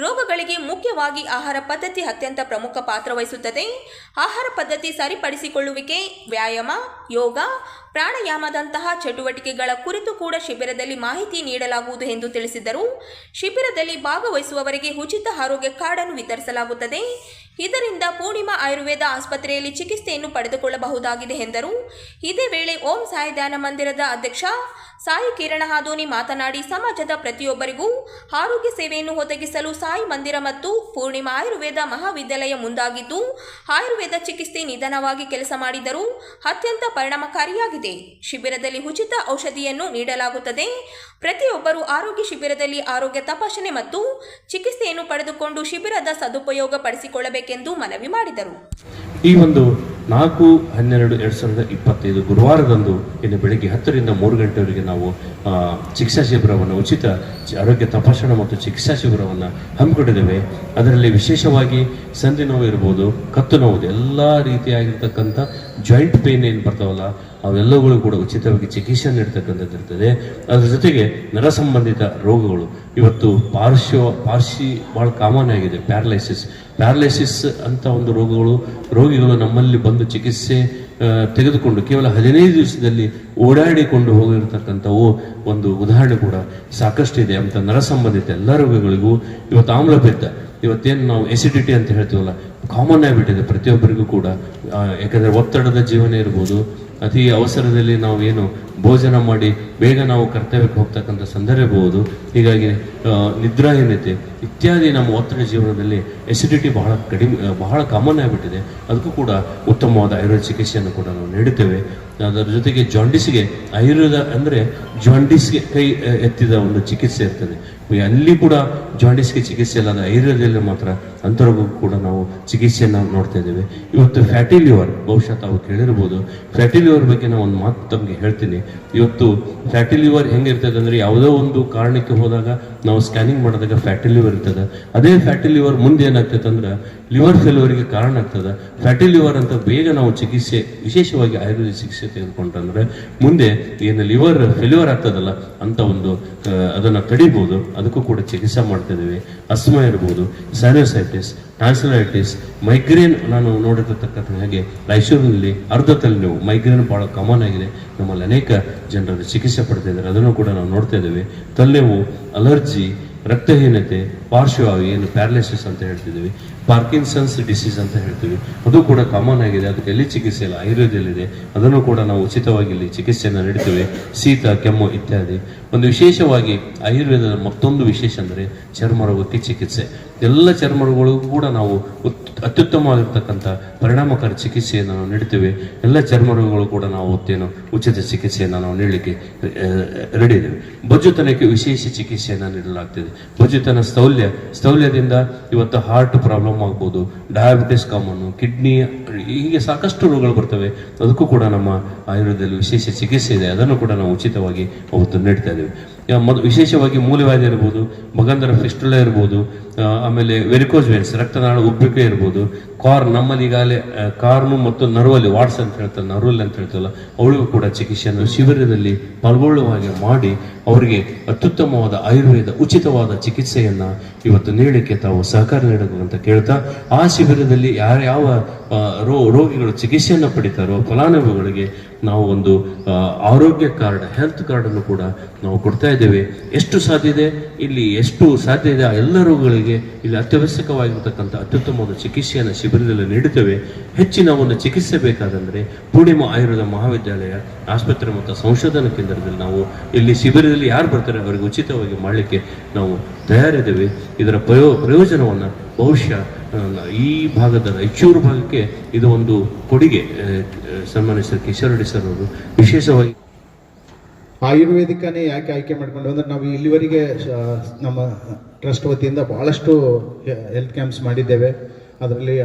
S2: ರೋಗಗಳಿಗೆ ಮುಖ್ಯವಾಗಿ ಆಹಾರ ಪದ್ಧತಿ ಅತ್ಯಂತ ಪ್ರಮುಖ ಪಾತ್ರ ವಹಿಸುತ್ತದೆ. ಆಹಾರ ಪದ್ಧತಿ ಸರಿಪಡಿಸಿಕೊಳ್ಳುವಿಕೆ, ವ್ಯಾಯಾಮ, ಯೋಗ, ಪ್ರಾಣಾಯಾಮದಂತಹ ಚಟುವಟಿಕೆಗಳ ಕುರಿತು ಕೂಡ ಶಿಬಿರದಲ್ಲಿ ಮಾಹಿತಿ ನೀಡಲಾಗುವುದು ಎಂದು ತಿಳಿಸಿದರು. ಶಿಬಿರದಲ್ಲಿ ಭಾಗವಹಿಸುವವರಿಗೆ ಉಚಿತ ಆರೋಗ್ಯ ಕಾರ್ಡ್ ಅನ್ನು ವಿತರಿಸಲಾಗುತ್ತದೆ. ಇದರಿಂದ ಪೂರ್ಣಿಮಾ ಆಯುರ್ವೇದ ಆಸ್ಪತ್ರೆಯಲ್ಲಿ ಚಿಕಿತ್ಸೆಯನ್ನು ಪಡೆದುಕೊಳ್ಳಬಹುದಾಗಿದೆ ಎಂದರು. ಇದೇ ವೇಳೆ ಓಂ ಸಾಯಿ ಧ್ಯಾನ ಮಂದಿರದ ಅಧ್ಯಕ್ಷ ಸಾಯಿ ಕಿರಣ ಹಾದೋನಿ ಮಾತನಾಡಿ, ಸಮಾಜದ ಪ್ರತಿಯೊಬ್ಬರಿಗೂ ಆರೋಗ್ಯ ಸೇವೆಯನ್ನು ಒದಗಿಸಲು ಸಾಯಿ ಮಂದಿರ ಮತ್ತು ಪೂರ್ಣಿಮಾ ಆಯುರ್ವೇದ ಮಹಾವಿದ್ಯಾಲಯ ಮುಂದಾಗಿದ್ದು, ಆಯುರ್ವೇದ ಚಿಕಿತ್ಸೆ ನಿಧಾನವಾಗಿ ಕೆಲಸ ಮಾಡಿದರೂ ಅತ್ಯಂತ ಪರಿಣಾಮಕಾರಿಯಾಗಿದೆ. ಶಿಬಿರದಲ್ಲಿ ಉಚಿತ ಔಷಧಿಯನ್ನು ನೀಡಲಾಗುತ್ತದೆ. ಪ್ರತಿಯೊಬ್ಬರು ಆರೋಗ್ಯ ಶಿಬಿರದಲ್ಲಿ ಆರೋಗ್ಯ ತಪಾಸಣೆ ಮತ್ತು ಚಿಕಿತ್ಸೆಯನ್ನು ಪಡೆದುಕೊಂಡು ಶಿಬಿರದ ಸದುಪಯೋಗ ಪಡಿಸಿಕೊಳ್ಳಬೇಕೆಂದು ಮನವಿ ಮಾಡಿದರು.
S6: ಈ ಒಂದು 4/12/2025 ಗುರುವಾರದಂದು ಇನ್ನು ಬೆಳಗ್ಗೆ 10ರಿಂದ 3 ಗಂಟೆವರೆಗೆ ನಾವು ಚಿಕಿತ್ಸಾ ಶಿಬಿರವನ್ನು, ಉಚಿತ ಆರೋಗ್ಯ ತಪಾಸಣಾ ಮತ್ತು ಚಿಕಿತ್ಸಾ ಶಿಬಿರವನ್ನು ಹಮ್ಮಿಕೊಂಡಿದ್ದೇವೆ. ಅದರಲ್ಲಿ ವಿಶೇಷವಾಗಿ ಸಂಧಿ ನೋವು ಇರ್ಬೋದು, ಕತ್ತು ನೋವು, ಎಲ್ಲ ರೀತಿಯಾಗಿರ್ತಕ್ಕಂಥ ಜಾಯಿಂಟ್ ಪೇನ್ ಏನು ಬರ್ತಾವಲ್ಲ ಅವೆಲ್ಲಗಳು ಕೂಡ ಉಚಿತವಾಗಿ ಚಿಕಿತ್ಸೆ ನೀಡ್ತಕ್ಕಂಥದ್ದು ಇರ್ತದೆ. ಅದರ ಜೊತೆಗೆ ನರ ಸಂಬಂಧಿತ ರೋಗಗಳು, ಇವತ್ತು ಪಾರ್ಸಿ ಭಾಳ ಕಾಮನ್ ಆಗಿದೆ. ಪ್ಯಾರಲೈಸಿಸ್ ಅಂತ ಒಂದು ರೋಗಿಗಳು ನಮ್ಮಲ್ಲಿ ಬಂದು ಚಿಕಿತ್ಸೆ ತೆಗೆದುಕೊಂಡು ಕೇವಲ 15 ದಿವಸದಲ್ಲಿ ಓಡಾಡಿಕೊಂಡು ಹೋಗಿರ್ತಕ್ಕಂಥವು ಒಂದು ಉದಾಹರಣೆ ಕೂಡ ಸಾಕಷ್ಟಿದೆ ಅಂತ ನರ ಸಂಬಂಧಿತ ಎಲ್ಲ ರೋಗಗಳಿಗೂ ಇವತ್ತು ಆಮ್ಲಪಿತ್ತ, ಇವತ್ತೇನು ನಾವು ಎಸಿಡಿಟಿ ಅಂತ ಹೇಳ್ತೀವಲ್ಲ, ಕಾಮನ್ ಆಗಿಬಿಟ್ಟಿದೆ ಪ್ರತಿಯೊಬ್ಬರಿಗೂ ಕೂಡ. ಯಾಕಂದ್ರೆ ಒತ್ತಡದ ಜೀವನ ಇರ್ಬೋದು, ಅತಿ ಅವಸರದಲ್ಲಿ ನಾವು ಏನು ಭೋಜನ ಮಾಡಿ ಬೇಗ ನಾವು ಕರ್ತವ್ಯಕ್ಕೆ ಹೋಗ್ತಕ್ಕಂಥ ಸಂದರ್ಭ ಇರ್ಬೋದು. ಹೀಗಾಗಿ ನಿದ್ರಾಹೀನತೆ ಇತ್ಯಾದಿ ನಮ್ಮ ಒತ್ತಡ ಜೀವನದಲ್ಲಿ ಎಸಿಡಿಟಿ ಬಹಳ ಕಾಮನ್ ಆಗಿಬಿಟ್ಟಿದೆ. ಅದಕ್ಕೂ ಕೂಡ ಉತ್ತಮವಾದ ಆಯುರ್ವೇದ ಚಿಕಿತ್ಸೆಯನ್ನು ಕೂಡ ನಾವು ನೀಡುತ್ತೇವೆ. ಅದರ ಜೊತೆಗೆ ಜಾಂಡಿಸ್ಗೆ ಆಯುರ್ವೇದ ಅಂದರೆ ಜಾಂಡಿಸ್ಗೆ ಕೈ ಎತ್ತಿದ ಒಂದು ಚಿಕಿತ್ಸೆ ಇರ್ತದೆ. ಅಲ್ಲಿ ಕೂಡ ಜಾಂಡಿಸ್ಗೆ ಚಿಕಿತ್ಸೆ ಇಲ್ಲದ ಆಯುರ್ವೇದದಲ್ಲಿ ಮಾತ್ರ ಅಂತರಗೂ ಕೂಡ ನಾವು ಚಿಕಿತ್ಸೆಯನ್ನು ನೋಡ್ತಾ ಇದ್ದೇವೆ. ಇವತ್ತು ಫ್ಯಾಟಿ ಲಿವರ್, ಬಹುಶಃ ತಾವು ಕೇಳಿರ್ಬೋದು. ಫ್ಯಾಟಿ ಲಿವರ್ ಬಗ್ಗೆ ನಾನು ಒಂದು ಮಾತು ತಮಗೆ ಹೇಳ್ತೀನಿ. ಇವತ್ತು ಫ್ಯಾಟಿ ಲಿವರ್ ಹೆಂಗಿರ್ತದೆ ಅಂದರೆ, ಯಾವುದೋ ಒಂದು ಕಾರಣಕ್ಕೆ ಹೋದಾಗ ನಾವು ಸ್ಕ್ಯಾನಿಂಗ್ ಮಾಡಿದಾಗ ಫ್ಯಾಟಿ ಲಿವರ್ ಇರ್ತದೆ. ಅದೇ ಫ್ಯಾಟಿ ಲಿವರ್ ಮುಂದೆ ಏನಾಗ್ತದೆ ಅಂದ್ರೆ ಲಿವರ್ ಫೇಲ್ಯೂರ್ಗೆ ಕಾರಣ ಆಗ್ತದೆ. ಫ್ಯಾಟಿ ಲಿವರ್ ಅಂತ ಬೇಗ ನಾವು ಚಿಕಿತ್ಸೆ, ವಿಶೇಷವಾಗಿ ಆಯುರ್ವೇದ ಚಿಕಿತ್ಸೆ ತೆಗೆದುಕೊಂಡ್ರೆ ಮುಂದೆ ಏನು ಲಿವರ್ ಫೇಲ್ಯೂರ್ ಆಗ್ತದಲ್ಲ ಅಂತ ಒಂದು ಅದನ್ನು ತಡಿಬೋದು. ಅದಕ್ಕೂ ಕೂಡ ಚಿಕಿತ್ಸೆ ಮಾಡ್ತಾ ಇದ್ದೀವಿ. ಅಸ್ಮಾ ಇರ್ಬೋದು, ಸೈನೋಸೈಟಿಸ್, ಟ್ರಾನ್ಸ್ಲೈಟಿಸ್, ಮೈಗ್ರೇನ್. ನಾನು ನೋಡಿರ್ತಕ್ಕಂಥ ಹಾಗೆ ರಾಯಚೂರಿನಲ್ಲಿ ಅರ್ಧ ತಲೆನೋವು, ಮೈಗ್ರೇನ್ ಬಹಳ ಕಾಮನ್ ಆಗಿದೆ. ನಮ್ಮಲ್ಲಿ ಅನೇಕ ಜನರು ಚಿಕಿತ್ಸೆ ಪಡ್ತಾ ಇದ್ದಾರೆ. ಅದನ್ನು ಕೂಡ ನಾವು ನೋಡ್ತಾ ಇದ್ದೇವೆ. ತಲೆನೋವು, ಅಲರ್ಜಿ, ರಕ್ತಹೀನತೆ, ಪಾರ್ಶ್ವವಾಯು, ಏನು ಪ್ಯಾರಲೈಸಿಸ್ ಅಂತ ಹೇಳ್ತಿದ್ದೀವಿ, ಪಾರ್ಕಿನ್ಸನ್ಸ್ ಡಿಸೀಸ್ ಅಂತ ಹೇಳ್ತೀವಿ, ಅದು ಕೂಡ ಕಾಮನ್ ಆಗಿದೆ. ಅದಕ್ಕೆ ಎಲ್ಲಿ ಚಿಕಿತ್ಸೆ ಇಲ್ಲ, ಆಯುರ್ವೇದದಲ್ಲಿದೆ. ಅದನ್ನು ಕೂಡ ನಾವು ಉಚಿತವಾಗಿ ಇಲ್ಲಿ ಚಿಕಿತ್ಸೆಯನ್ನು ನೀಡ್ತೇವೆ. ಶೀತ, ಕೆಮ್ಮು ಇತ್ಯಾದಿ. ಒಂದು ವಿಶೇಷವಾಗಿ ಆಯುರ್ವೇದದ ಮತ್ತೊಂದು ವಿಶೇಷ ಅಂದರೆ ಚರ್ಮ ರೋಗಕ್ಕೆ ಚಿಕಿತ್ಸೆ. ಎಲ್ಲ ಚರ್ಮ ರೋಗಗಳಿಗೂ ಕೂಡ ನಾವು ಅತ್ಯುತ್ತಮವಾಗಿರ್ತಕ್ಕಂಥ ಪರಿಣಾಮಕಾರಿ ಚಿಕಿತ್ಸೆಯನ್ನು ನಾವು ನೀಡ್ತೇವೆ. ಎಲ್ಲ ಚರ್ಮ ರೋಗಗಳು ಕೂಡ ನಾವು ಒತ್ತೇನು ಉಚಿತ ಚಿಕಿತ್ಸೆಯನ್ನು ನಾವು ನೀಡಲಿಕ್ಕೆ ರೆಡಿ ಇದ್ದೇವೆ. ಬೊಜ್ಜುತನಕ್ಕೆ ವಿಶೇಷ ಚಿಕಿತ್ಸೆಯನ್ನು ನೀಡಲಾಗ್ತದೆ. ಬೊಜ್ಜುತನ, ಸ್ಥೌಲ್ಯದಿಂದ ಇವತ್ತು ಹಾರ್ಟ್ ಪ್ರಾಬ್ಲಮ್ ಆಗ್ಬೋದು, ಡಯಾಬಿಟಿಸ್ ಕಾಮನ್ನು, ಕಿಡ್ನಿ, ಹೀಗೆ ಸಾಕಷ್ಟು ರೋಗಗಳು ಬರ್ತವೆ. ಅದಕ್ಕೂ ಕೂಡ ನಮ್ಮ ಆಯುರ್ವೇದದಲ್ಲಿ ವಿಶೇಷ ಚಿಕಿತ್ಸೆ ಇದೆ. ಅದನ್ನು ಕೂಡ ನಾವು ಉಚಿತವಾಗಿ ಅವತ್ತು ನೀಡ್ತಾ ಇದ್ದೇವೆ. ವಿಶೇಷವಾಗಿ ಮೂಲವ್ಯಾಧಿ ಇರ್ಬೋದು, ಭಗಂಧರ ಫಿಸ್ಟುಲಾ ಇರ್ಬೋದು, ಆಮೇಲೆ ವೆರಿಕೋಸ್ ವೇನ್ಸ್, ರಕ್ತನಾಳ ಉಬ್ಬುವಿಕೆ ಇರ್ಬೋದು, ನಮ್ಮಲ್ಲಿ ಈಗಾಗಲೇ ಕಾರ್ನು ಮತ್ತು ನರ್ವಲ್ಲಿ ವಾಟ್ಸ್ ಅಂತ ಹೇಳ್ತಾರೆ, ನರ್ವಲ್ಲಿ ಅಂತ ಹೇಳ್ತಲ್ಲ, ಅವಳಿಗೂ ಕೂಡ ಚಿಕಿತ್ಸೆಯನ್ನು ಶಿಬಿರದಲ್ಲಿ ಪಾಲ್ಗೊಳ್ಳುವಾಗೆ ಮಾಡಿ ಅವರಿಗೆ ಅತ್ಯುತ್ತಮವಾದ ಆಯುರ್ವೇದ ಉಚಿತವಾದ ಚಿಕಿತ್ಸೆಯನ್ನು ಇವತ್ತು ನೀಡಲಿಕ್ಕೆ ತಾವು ಸಹಕಾರ ನೀಡಬೇಕು ಅಂತ ಕೇಳ್ತಾ, ಆ ಶಿಬಿರದಲ್ಲಿ ಯಾವ ರೋಗಿಗಳು ಚಿಕಿತ್ಸೆಯನ್ನು ಪಡಿತಾರೋ ಫಲಾನುಭವಿಗಳಿಗೆ ನಾವು ಒಂದು ಆರೋಗ್ಯ ಕಾರ್ಡ್, ಹೆಲ್ತ್ ಕಾರ್ಡನ್ನು ಕೂಡ ನಾವು ಕೊಡ್ತಾ ಇದ್ದೇವೆ. ಎಷ್ಟು ಸಾಧ್ಯ ಇದೆ ಇಲ್ಲಿ, ಎಷ್ಟು ಸಾಧ್ಯ ಇದೆ ಆ ಎಲ್ಲ ರೋಗಗಳಿಗೆ ಇಲ್ಲಿ ಅತ್ಯವಶ್ಯಕವಾಗಿರ್ತಕ್ಕಂಥ ಅತ್ಯುತ್ತಮವಾದ ಚಿಕಿತ್ಸೆಯನ್ನು ಶಿಬಿರದಲ್ಲಿ ನೀಡುತ್ತೇವೆ. ಹೆಚ್ಚಿನ ಒಂದು ಚಿಕಿತ್ಸೆ ಬೇಕಾದಂದರೆ ಪೂರ್ಣಿಮಾ ಆಯುರ್ವೇದ ಮಹಾವಿದ್ಯಾಲಯ ಆಸ್ಪತ್ರೆ ಮತ್ತು ಸಂಶೋಧನಾ ಕೇಂದ್ರದಲ್ಲಿ ನಾವು ಇಲ್ಲಿ ಶಿಬಿರದಲ್ಲಿ ಯಾರು ಬರ್ತಾರೆ ಅವರಿಗೆ ಉಚಿತವಾಗಿ ಮಾಡಲಿಕ್ಕೆ ನಾವು ತಯಾರಿದ್ದೇವೆ. ಇದರ ಪ್ರಯೋಜನವನ್ನು ಬಹುಶಃ ಈ ಭಾಗದ ರಾಯಚೂರು ಭಾಗಕ್ಕೆ ಇದು ಒಂದು ಕೊಡುಗೆ. ಸನ್ಮಾನ್ಯ ಸರ್ ಕಿಶೋರ್ ರೆಡ್ಡಿ ಸರ್ ಅವರು ವಿಶೇಷವಾಗಿ
S7: ಆಯುರ್ವೇದಿಕನೇ ಯಾಕೆ ಆಯ್ಕೆ ಮಾಡ್ಕೊಂಡು ಅಂದರೆ, ನಾವು ಇಲ್ಲಿವರೆಗೆ ನಮ್ಮ ಟ್ರಸ್ಟ್ ವತಿಯಿಂದ ಬಹಳಷ್ಟು ಹೆಲ್ತ್ ಕ್ಯಾಂಪ್ಸ್ ಮಾಡಿದ್ದೇವೆ. ಅದರಲ್ಲಿ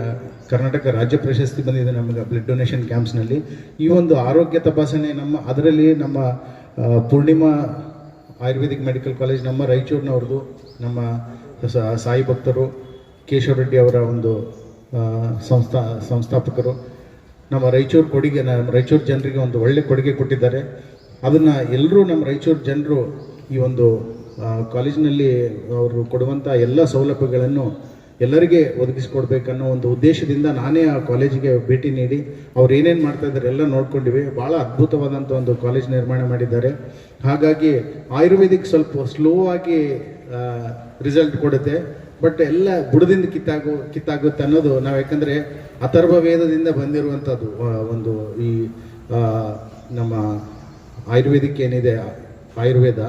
S7: ಕರ್ನಾಟಕ ರಾಜ್ಯ ಪ್ರಶಸ್ತಿ ಬಂದಿದೆ ನಮಗೆ ಬ್ಲಡ್ ಡೊನೇಷನ್ ಕ್ಯಾಂಪ್ಸ್ನಲ್ಲಿ. ಈ ಒಂದು ಆರೋಗ್ಯ ತಪಾಸಣೆ ಅದರಲ್ಲಿ ನಮ್ಮ ಪೂರ್ಣಿಮಾ ಆಯುರ್ವೇದಿಕ್ ಮೆಡಿಕಲ್ ಕಾಲೇಜ್ ನಮ್ಮ ರಾಯಚೂರಿನವ್ರದ್ದು, ನಮ್ಮ ಸಾಯಿ ಭಕ್ತರು ಕೇಶವ ರೆಡ್ಡಿ ಅವರ ಒಂದು ಸಂಸ್ಥಾಪಕರು ನಮ್ಮ ರಾಯಚೂರು ಜನರಿಗೆ ಒಂದು ಒಳ್ಳೆ ಕೊಡುಗೆ ಕೊಟ್ಟಿದ್ದಾರೆ. ಅದನ್ನು ಎಲ್ಲರೂ ನಮ್ಮ ರಾಯಚೂರು ಜನರು ಈ ಒಂದು ಕಾಲೇಜಿನಲ್ಲಿ ಅವರು ಕೊಡುವಂಥ ಎಲ್ಲ ಸೌಲಭ್ಯಗಳನ್ನು ಎಲ್ಲರಿಗೆ ಒದಗಿಸಿಕೊಡ್ಬೇಕನ್ನೋ ಒಂದು ಉದ್ದೇಶದಿಂದ ನಾನೇ ಆ ಕಾಲೇಜಿಗೆ ಭೇಟಿ ನೀಡಿ ಅವ್ರು ಏನೇನು ಮಾಡ್ತಾ ಇದ್ದಾರೆ ಎಲ್ಲ ನೋಡ್ಕೊಂಡಿವಿ. ಭಾಳ ಅದ್ಭುತವಾದಂಥ ಒಂದು ಕಾಲೇಜ್ ನಿರ್ಮಾಣ ಮಾಡಿದ್ದಾರೆ. ಹಾಗಾಗಿ ಆಯುರ್ವೇದಿಕ್ ಸ್ವಲ್ಪ ಸ್ಲೋ ಆಗಿ ರಿಸಲ್ಟ್ ಕೊಡುತ್ತೆ, ಬಟ್ ಎಲ್ಲ ಬುಡದಿಂದ ಕಿತ್ತಾಗುತ್ತೆ ಅನ್ನೋದು ನಾವು, ಯಾಕಂದರೆ ಅಥರ್ವ ವೇದದಿಂದ ಬಂದಿರುವಂಥದ್ದು ಒಂದು ಈ ನಮ್ಮ ಆಯುರ್ವೇದಿಕ್ ಏನಿದೆ ಆಯುರ್ವೇದ.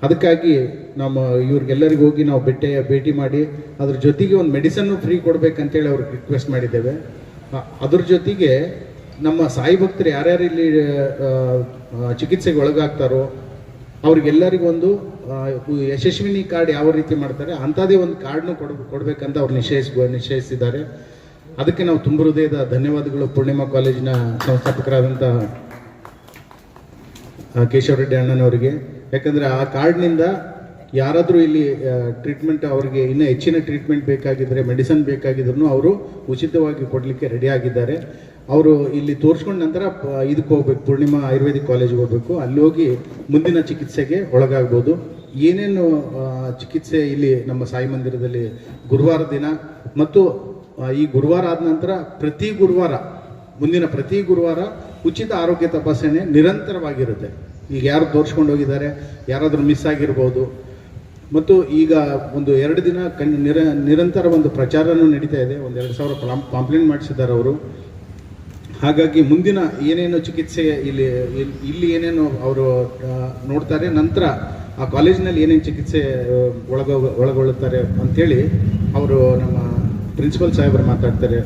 S7: ಅದಕ್ಕಾಗಿ ನಮ್ಮ ಇವ್ರಿಗೆಲ್ಲರಿಗೂ ಹೋಗಿ ನಾವು ಭೇಟಿ ಮಾಡಿ ಅದ್ರ ಜೊತೆಗೆ ಒಂದು ಮೆಡಿಸನ್ನು ಫ್ರೀ ಕೊಡ್ಬೇಕಂತೇಳಿ ಅವ್ರಿಗೆ ರಿಕ್ವೆಸ್ಟ್ ಮಾಡಿದ್ದೇವೆ. ಅದ್ರ ಜೊತೆಗೆ ನಮ್ಮ ಸಾಯಿ ಭಕ್ತರು ಯಾರ್ಯಾರು ಇಲ್ಲಿ ಚಿಕಿತ್ಸೆಗೆ ಒಳಗಾಗ್ತಾರೋ ಅವ್ರಿಗೆಲ್ಲರಿಗೂ ಒಂದು ಯಶಸ್ವಿನಿ ಕಾರ್ಡ್ ಯಾವ ರೀತಿ ಮಾಡ್ತಾರೆ ಅಂಥದ್ದೇ ಒಂದು ಕಾರ್ಡ್ನು ಕೊಡಬೇಕಂತ ಅವ್ರು ನಿಶ್ಚಯಿಸಿದ್ದಾರೆ. ಅದಕ್ಕೆ ನಾವು ತುಂಬ ಹೃದಯದ ಧನ್ಯವಾದಗಳು ಪೂರ್ಣಿಮಾ ಕಾಲೇಜಿನ ಸಂಸ್ಥಾಪಕರಾದಂಥ ಕೇಶವ ರೆಡ್ಡಿ ಅಣ್ಣನವರಿಗೆ. ಯಾಕಂದರೆ ಆ ಕಾರ್ಡ್ನಿಂದ ಯಾರಾದರೂ ಇಲ್ಲಿ ಟ್ರೀಟ್ಮೆಂಟ್ ಅವರಿಗೆ ಇನ್ನೂ ಹೆಚ್ಚಿನ ಟ್ರೀಟ್ಮೆಂಟ್ ಬೇಕಾಗಿದ್ದರೆ, ಮೆಡಿಸನ್ ಬೇಕಾಗಿದ್ರು ಅವರು ಉಚಿತವಾಗಿ ಕೊಡಲಿಕ್ಕೆ ರೆಡಿ ಆಗಿದ್ದಾರೆ. ಅವರು ಇಲ್ಲಿ ತೋರಿಸ್ಕೊಂಡ ನಂತರ ಇದಕ್ಕೆ ಹೋಗ್ಬೇಕು, ಪೂರ್ಣಿಮಾ ಆಯುರ್ವೇದಿಕ್ ಕಾಲೇಜ್ಗೆ ಹೋಗಬೇಕು. ಅಲ್ಲಿ ಹೋಗಿ ಮುಂದಿನ ಚಿಕಿತ್ಸೆಗೆ ಒಳಗಾಗ್ಬೋದು. ಏನೇನು ಚಿಕಿತ್ಸೆ ಇಲ್ಲಿ ನಮ್ಮ ಸಾಯಿ ಮಂದಿರದಲ್ಲಿ ಗುರುವಾರ ದಿನ ಮತ್ತು ಈ ಗುರುವಾರ ಆದ ನಂತರ ಮುಂದಿನ ಪ್ರತಿ ಗುರುವಾರ ಉಚಿತ ಆರೋಗ್ಯ ತಪಾಸಣೆ ನಿರಂತರವಾಗಿರುತ್ತೆ. ಈಗ ಯಾರು ತೋರಿಸ್ಕೊಂಡು ಹೋಗಿದ್ದಾರೆ, ಯಾರಾದರೂ ಮಿಸ್ ಆಗಿರ್ಬೋದು. ಮತ್ತು ಈಗ ಒಂದು 2 ದಿನ ನಿರಂತರ ಒಂದು ಪ್ರಚಾರನೂ ನಡೀತಾ ಇದೆ. 2,000 ಪಾಂಪ್ಲೆಂಟ್ ಮಾಡಿಸಿದ್ದಾರೆ ಅವರು. ಹಾಗಾಗಿ ಮುಂದಿನ ಏನೇನು ಚಿಕಿತ್ಸೆ ಇಲ್ಲಿ ಏನೇನು ಅವರು ನೋಡ್ತಾರೆ, ನಂತರ ಆ ಕಾಲೇಜಿನಲ್ಲಿ ಏನೇನು ಚಿಕಿತ್ಸೆ ಒಳಗೊಳ್ಳುತ್ತಾರೆ ಅಂಥೇಳಿ ಅವರು ನಮ್ಮ ಪ್ರಿನ್ಸಿಪಲ್ ಸಾಹೇಬರು ಮಾತಾಡ್ತಾರೆ.